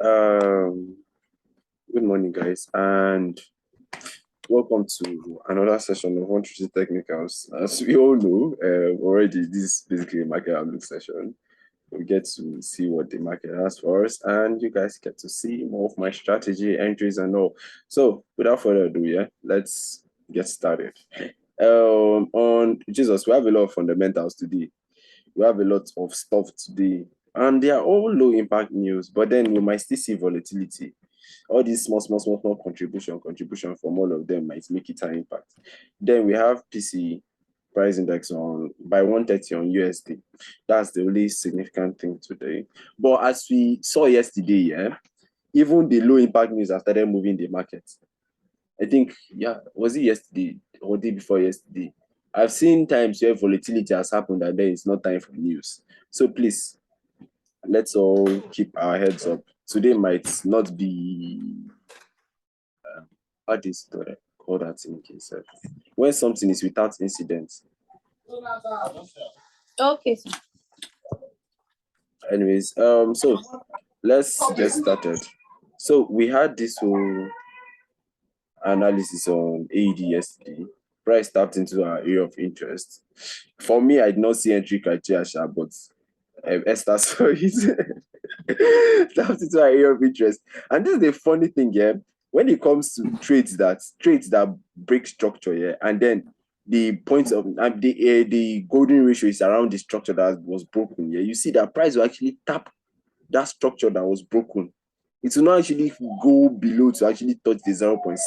Um, Good morning, guys, and welcome to another session of 130 Technicals. As we all know, already this is basically a market outlook session. We get to see what the market has for us, and you guys get to see more of my strategy, entries, and all. So, without further ado, let's get started. On Jesus, we have a lot of fundamentals today. We have a lot of stuff today, and they are all low impact news, but then we might still see volatility. All these small contribution from all of them might make it high impact. Then we have PCE price index on by 130 on USD. That's the only significant thing today. But as we saw yesterday, even the low impact news have started moving the market. I think, was it yesterday or day before yesterday? I've seen times where volatility has happened and then it's not time for news. So please, let's all keep our heads up. Today might not be how do you call that in case when something is without incident. Okay. Anyways, so let's get started. So we had this whole analysis on AED yesterday. Price tapped into our area of interest. For me, I did not see entry criteria, but Esther saw it. Tapped into our area of interest. And this is the funny thing, when it comes to trades that break structure, and then the points of the golden ratio is around the structure that was broken. You see that price will actually tap that structure that was broken. It will not actually go below to actually touch the 0.6.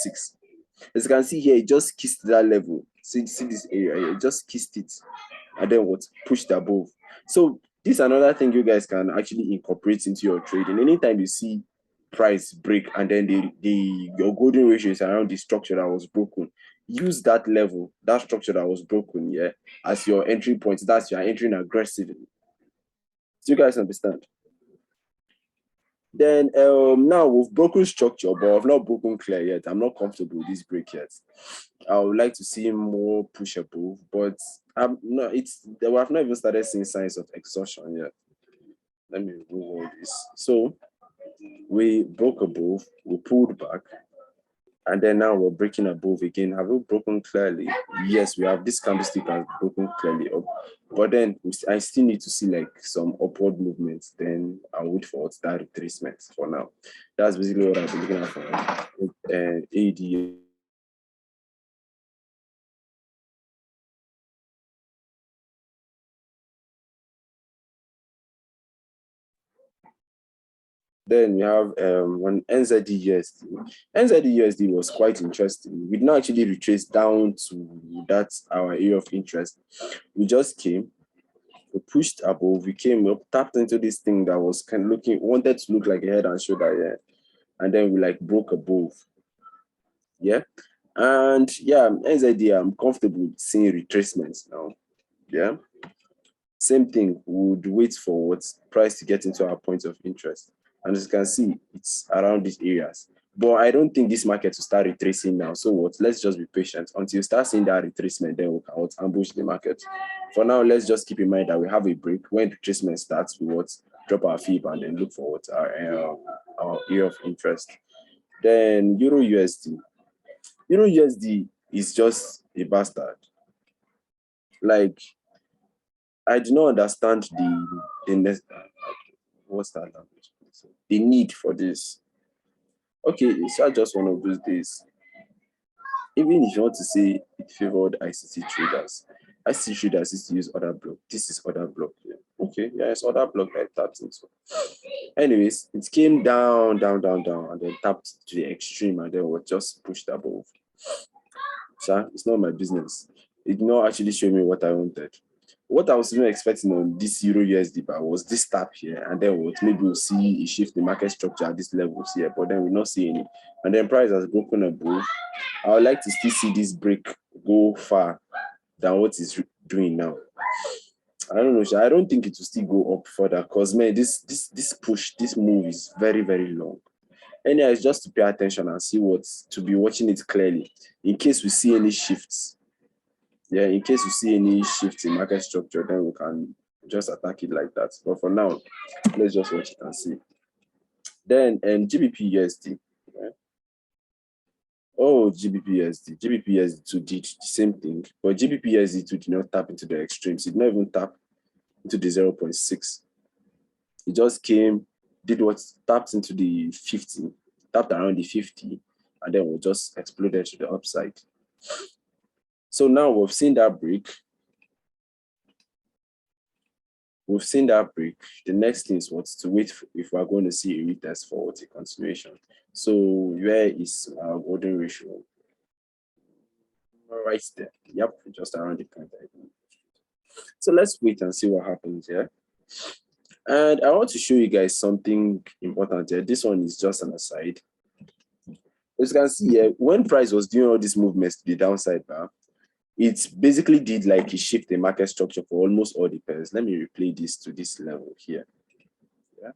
As you can see here, it just kissed that level. See this area here, it just kissed it, and then pushed above. So this is another thing you guys can actually incorporate into your trading. Anytime you see price break and then your golden ratio is around the structure that was broken, use that level, that structure that was broken, as your entry point. That's you're entering aggressively. So you guys understand? Then now we've broken structure, but I've not broken clear yet. I'm not comfortable with this break yet. I would like to see more push above, but I've not even started seeing signs of exhaustion yet. Let me remove all this. So we broke above, we pulled back, and then now we're breaking above again. Have we broken clearly? Yes, we have. This candlestick has broken clearly up, but then I still need to see like some upward movements. Then I'll wait for that retracement for now. That's basically what I've been looking at for AD. Then we have one NZD-USD. NZD-USD was quite interesting. We did not actually retrace down to that our area of interest. We just came, we pushed above, we came up, tapped into this thing that was kind of wanted to look like a head and shoulder, and then we like broke above. And NZD, I'm comfortable seeing retracements now. Same thing, we would wait for what price to get into our point of interest. And as you can see, it's around these areas. But I don't think this market will start retracing now. So let's just be patient until you start seeing that retracement, then we can ambush the market. For now, let's just keep in mind that we have a break. When retracement starts, we drop our fib and then look for our area of interest. Then Euro USD. Euro USD is just a bastard. Like, I do not understand what's that language? The need for this. Okay, it's not just one of those days. Even if you want to say it favored ICT traders, ICT traders used to use other block. This is other block here. Okay, it's other block like that. Anyways, it came down, and then tapped to the extreme, and then was just pushed above. So it's not my business. It did not actually show me what I wanted. What I was even expecting on this Euro USD bar was this tap here, and then maybe we'll see a shift in market structure at these levels here, but then we'll not see any. And then price has broken above. I would like to still see this break go far than what it's doing now. I don't know. I don't think it will still go up further because man, this move is very, very long. Anyhow, it's just to pay attention and see to be watching it clearly in case we see any shifts. In case you see any shift in market structure, then we can just attack it like that. But for now, let's just watch it and see. Then GBP USD. Right? Oh, GBP USD. GBP USD did the same thing, but GBP USD did not tap into the extremes. It did not even tap into the 0.6. It just came, did what, tapped into the 50, tapped around the 50, and then we just exploded to the upside. So now we've seen that break. We've seen that break. The next thing is what to wait for if we're going to see a retest for a continuation. So where is our golden ratio? Right there. Yep, just around the point. So let's wait and see what happens here. And I want to show you guys something important here. This one is just an aside. As you can see here, when price was doing all these movements to the downside bar, it basically did like a shift in market structure for almost all the pairs. Let me replay this to this level here. Yeah.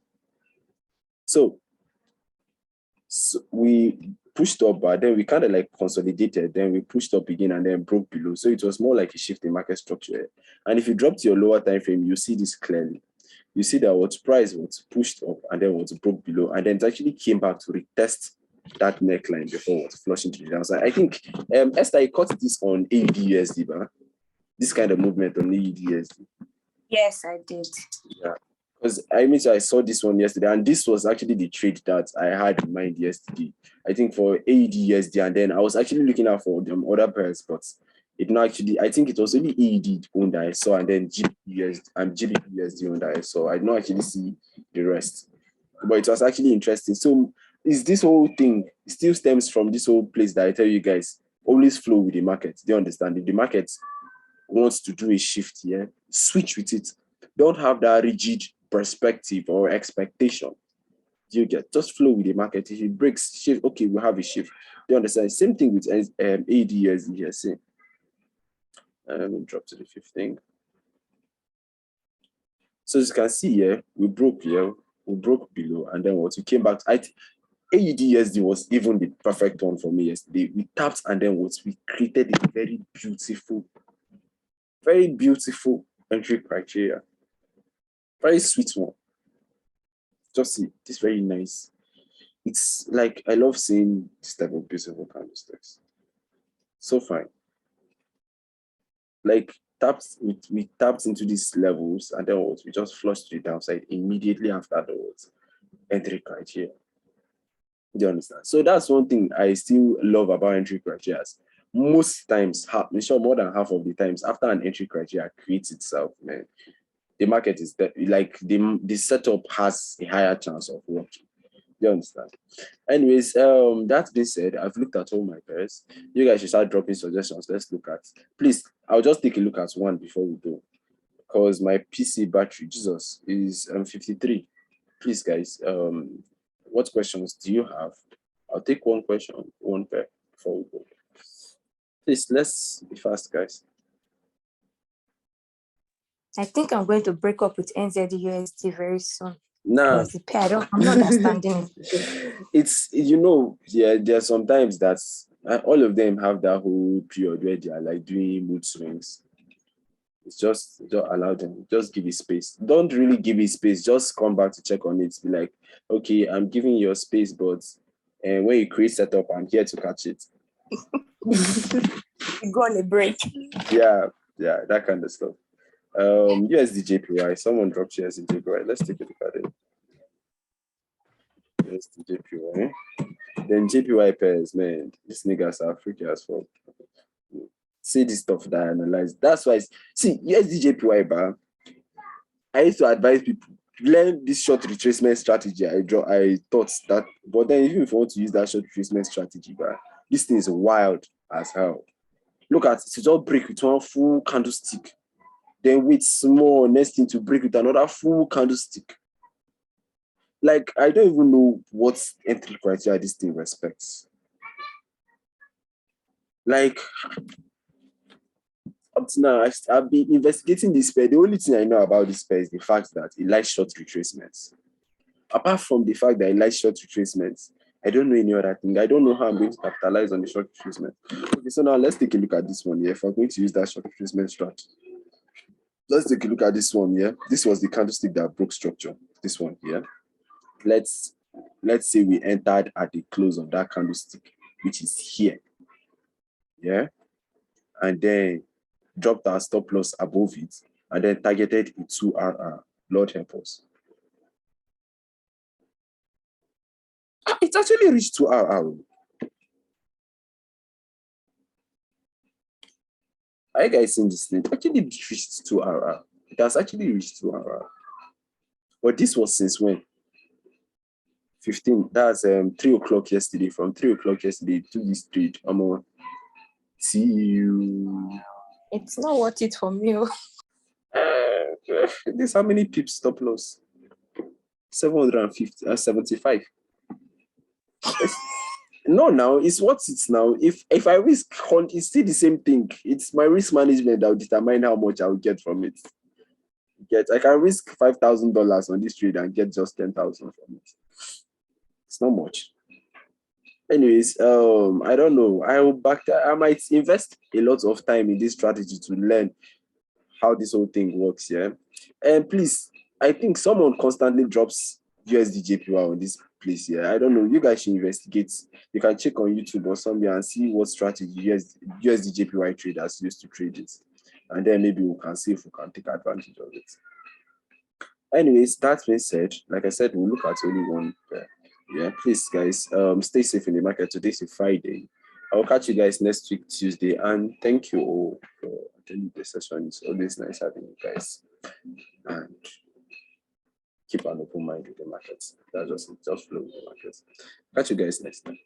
So we pushed up, but then we kind of like consolidated, then we pushed up again and then broke below. So it was more like a shift in market structure. And if you drop to your lower time frame, you see this clearly. You see that what price was pushed up and then what broke below, and then it actually came back to retest that neckline before what flushing to the downside. I think Esther, I caught this on AUD/USD, but this kind of movement on AUD/USD. Yes, I did. Yeah. Because I saw this one yesterday, and this was actually the trade that I had in mind yesterday. I think for AUD/USD, and then I was actually looking out for them other pairs, but it not actually. I think it was only AUD one that I saw, and then GBP/USD and GBP/USD one that I saw. I did not actually see the rest, but it was actually interesting. So, is this whole thing still stems from this whole place that I tell you guys always flow with the market? Do you understand? If the market wants to do a shift here, switch with it. Don't have that rigid perspective or expectation. You get just flow with the market. If it breaks shift, okay, we have a shift. Do you understand? Same thing with AUD/USD here. See, let me drop to the 15. So as you can see here, we broke here, we broke below, and then what we came back. AUD/USD was even the perfect one for me yesterday. We tapped and then what we created a very beautiful entry criteria. Very sweet one. Just see, this very nice. It's like I love seeing this type of beautiful candlesticks. So fine. Like we tapped into these levels and then what we just flushed to the downside immediately after the entry criteria. Do you understand? So that's one thing I still love about entry criteria. Most times, more than half of the times, after an entry criteria creates itself, man, the market is like the setup has a higher chance of working. You understand? Anyways, that being said, I've looked at all my pairs. You guys should start dropping suggestions. Let's look at. Please, I'll just take a look at one before we go, because my PC battery, Jesus, is 53. Please, guys, what questions do you have? I'll take one question, one pair before we go. Please, let's be fast, guys. I think I'm going to break up with NZD/USD very soon. Nah, the pair, I'm not understanding it. It's, yeah, there are sometimes that's all of them have that whole period where they are like doing mood swings. It's just allow them, just give it space. Don't really give it space, just come back to check on it. Be like, okay, I'm giving you space, but when you create setup, I'm here to catch it. You go on a break. Yeah, that kind of stuff. USD/JPY. Someone dropped USD/JPY. Let's take a look at it. USD/JPY. Then JPY pairs, man. These niggas are freaky as fuck. See this stuff that I analyze. That's why. See, USD/JPY bar. I used to advise people learn this short retracement strategy. I thought that, but then even if you want to use that short retracement strategy, bar, this thing is wild as hell. Look at it. It's all break with one full candlestick. Then wait small, next thing to break with another full candlestick. Like, I don't even know what entry criteria this thing respects. Like, up to now, I've been investigating this pair. The only thing I know about this pair is the fact that it likes short retracements. Apart from the fact that it likes short retracements, I don't know any other thing. I don't know how I'm going to capitalize on the short retracement. Okay, so now let's take a look at this one here. If I'm going to use that short retracement strategy. Let's take a look at this one here. This was the candlestick that broke structure. This one here. Let's let's say we entered at the close of that candlestick, which is here. Yeah. And then dropped our stop loss above it and then targeted a 2RR. Lord help us. It's actually reached 2RR. Are you guys seeing this thing? It actually reached 2RR. It has actually reached 2RR. But this was since when? 15. That's 3 o'clock yesterday. From 3 o'clock yesterday to this trade. I'm on. See you. It's not worth it for me. This how many pips stop loss? 750, 75. No, now it's what it's now. If I risk it's still the same thing. It's my risk management that will determine how much I will get from it. I can risk $5,000 on this trade and get just 10,000 from it. It's not much. Anyways, I don't know. I might invest a lot of time in this strategy to learn how this whole thing works. Yeah, and please, I think someone constantly drops USD JPY on this place here. I don't know. You guys should investigate. You can check on YouTube or somewhere and see what strategy USD JPY traders use to trade it, and then maybe we can see if we can take advantage of it. Anyways, that being said, like I said, we'll look at only one pair. Yeah, please, guys, stay safe in the market. Today's a Friday. I'll catch you guys next week, Tuesday. And thank you all for attending the session. It's always nice having you guys. And keep an open mind with the markets. Just flow with the markets. Catch you guys next time.